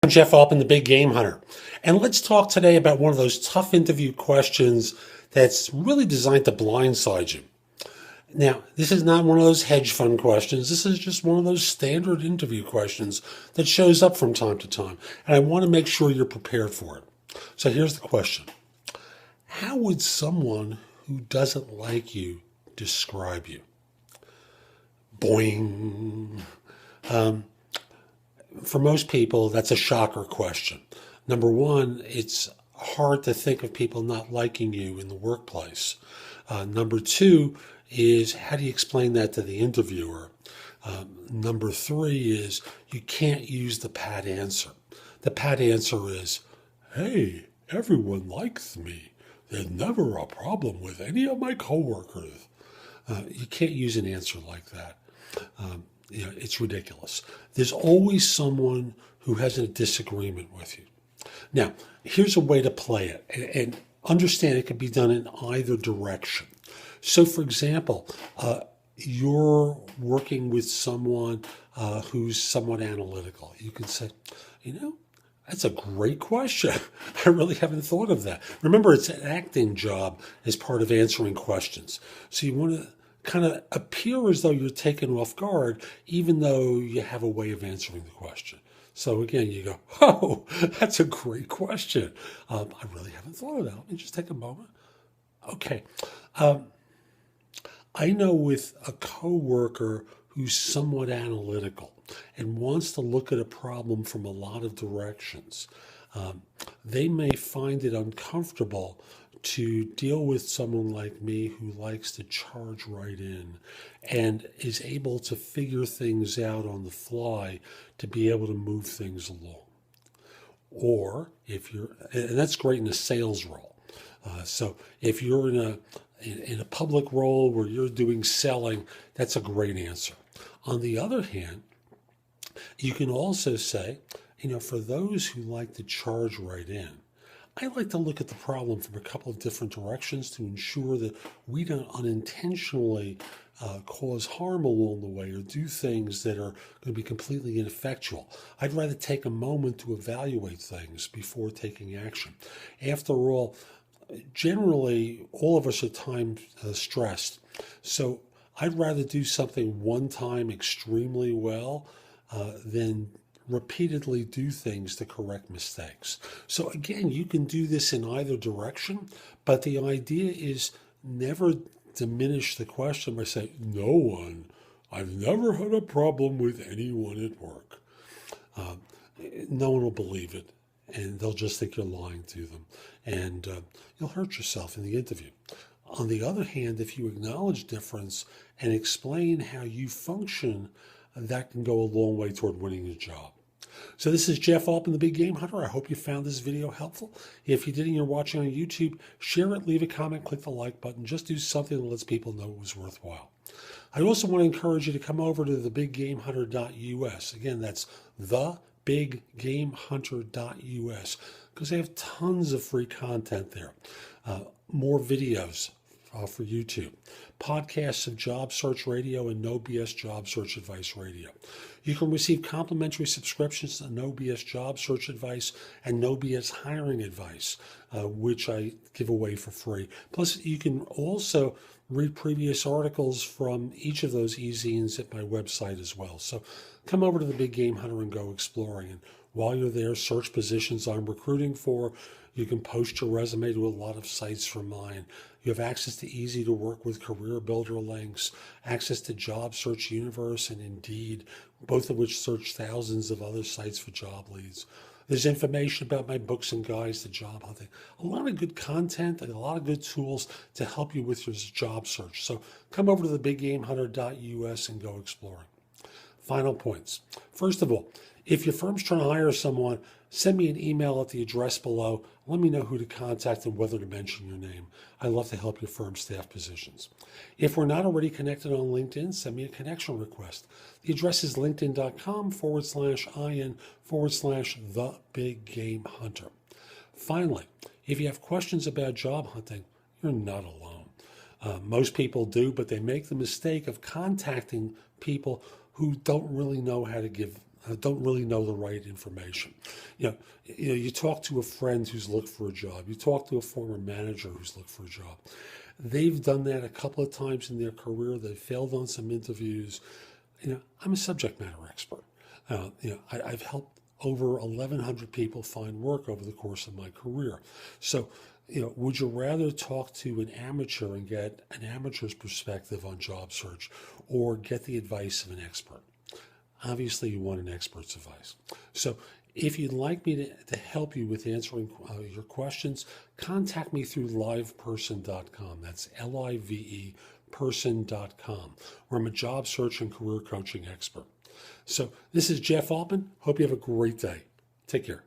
I'm Jeff Altman, the Big Game Hunter. And let's talk today about one of those tough interview questions that's really designed to blindside you. Now, this is not one of those hedge fund questions. This is just one of those standard interview questions that shows up from time to time. And I want to make sure you're prepared for it. So here's the question. How would someone who doesn't like you describe you? Boing. For most people, that's a shocker question. Number one, it's hard to think of people not liking you in the workplace. Number two is, how do you explain that to the interviewer? Number three is, you can't use the pat answer. The pat answer is, hey, everyone likes me. There's never a problem with any of my coworkers. You can't use an answer like that. It's ridiculous. There's always someone who has a disagreement with you. Now, here's a way to play it, and understand it can be done in either direction. So, for example, you're working with someone who's somewhat analytical. You can say, that's a great question. I really haven't thought of that. Remember, it's an acting job as part of answering questions. So you want to kind of appear as though you're taken off guard, even though you have a way of answering the question. So again, you go, oh, that's a great question. I really haven't thought of that. Let me just take a moment. Okay. I know with a coworker who's somewhat analytical and wants to look at a problem from a lot of directions, they may find it uncomfortable to deal with someone like me who likes to charge right in and is able to figure things out on the fly to be able to move things along. Or and that's great in a sales role. So if you're in a public role where you're doing selling, that's a great answer. On the other hand, you can also say, for those who like to charge right in, I like to look at the problem from a couple of different directions to ensure that we don't unintentionally cause harm along the way or do things that are going to be completely ineffectual. I'd rather take a moment to evaluate things before taking action. After all, generally, all of us are time stressed. So I'd rather do something one time extremely well than repeatedly do things to correct mistakes. So again, you can do this in either direction, but the idea is never diminish the question by saying, I've never had a problem with anyone at work. No one will believe it, and they'll just think you're lying to them, and you'll hurt yourself in the interview. On the other hand, if you acknowledge difference and explain how you function, that can go a long way toward winning the job. So this is Jeff Altman, the Big Game Hunter. I hope you found this video helpful. If you did and you're watching on YouTube, share it, leave a comment, click the like button. Just do something that lets people know it was worthwhile. I also want to encourage you to come over to thebiggamehunter.us. Again, that's thebiggamehunter.us, because they have tons of free content there. More videos for YouTube, podcasts of Job Search Radio and No BS Job Search Advice Radio. You can receive complimentary subscriptions to No BS Job Search Advice and No BS Hiring Advice, which I give away for free. Plus, you can also read previous articles from each of those e-zines at my website as well. So come over to the Big Game Hunter and go exploring. And while you're there, search positions I'm recruiting for. You can post your resume to a lot of sites from mine. You have access to easy to work with career builder links, access to Job Search Universe and Indeed, both of which search thousands of other sites for job leads. There's information about my books and guides to job hunting. A lot of good content and a lot of good tools to help you with your job search. So come over to thebiggamehunter.us and go exploring. Final points. First of all, if your firm's trying to hire someone, send me an email at the address below. Let me know who to contact and whether to mention your name. I love to help your firm staff positions. If we're not already connected on LinkedIn, send me a connection request. The address is linkedin.com/in/the-big-game-hunter. Finally, if you have questions about job hunting, you're not alone. Most people do, but they make the mistake of contacting people who don't really know how to give don't really know the right information. You talk to a friend who's looked for a job. You talk to a former manager who's looked for a job. They've done that a couple of times in their career. They've failed on some interviews. I'm a subject matter expert. I've helped over 1,100 people find work over the course of my career. So, would you rather talk to an amateur and get an amateur's perspective on job search, or get the advice of an expert? Obviously, you want an expert's advice. So, if you'd like me to help you with answering your questions, contact me through liveperson.com. That's LIVE person.com, where I'm a job search and career coaching expert. So this is Jeff Altman. Hope you have a great day. Take care.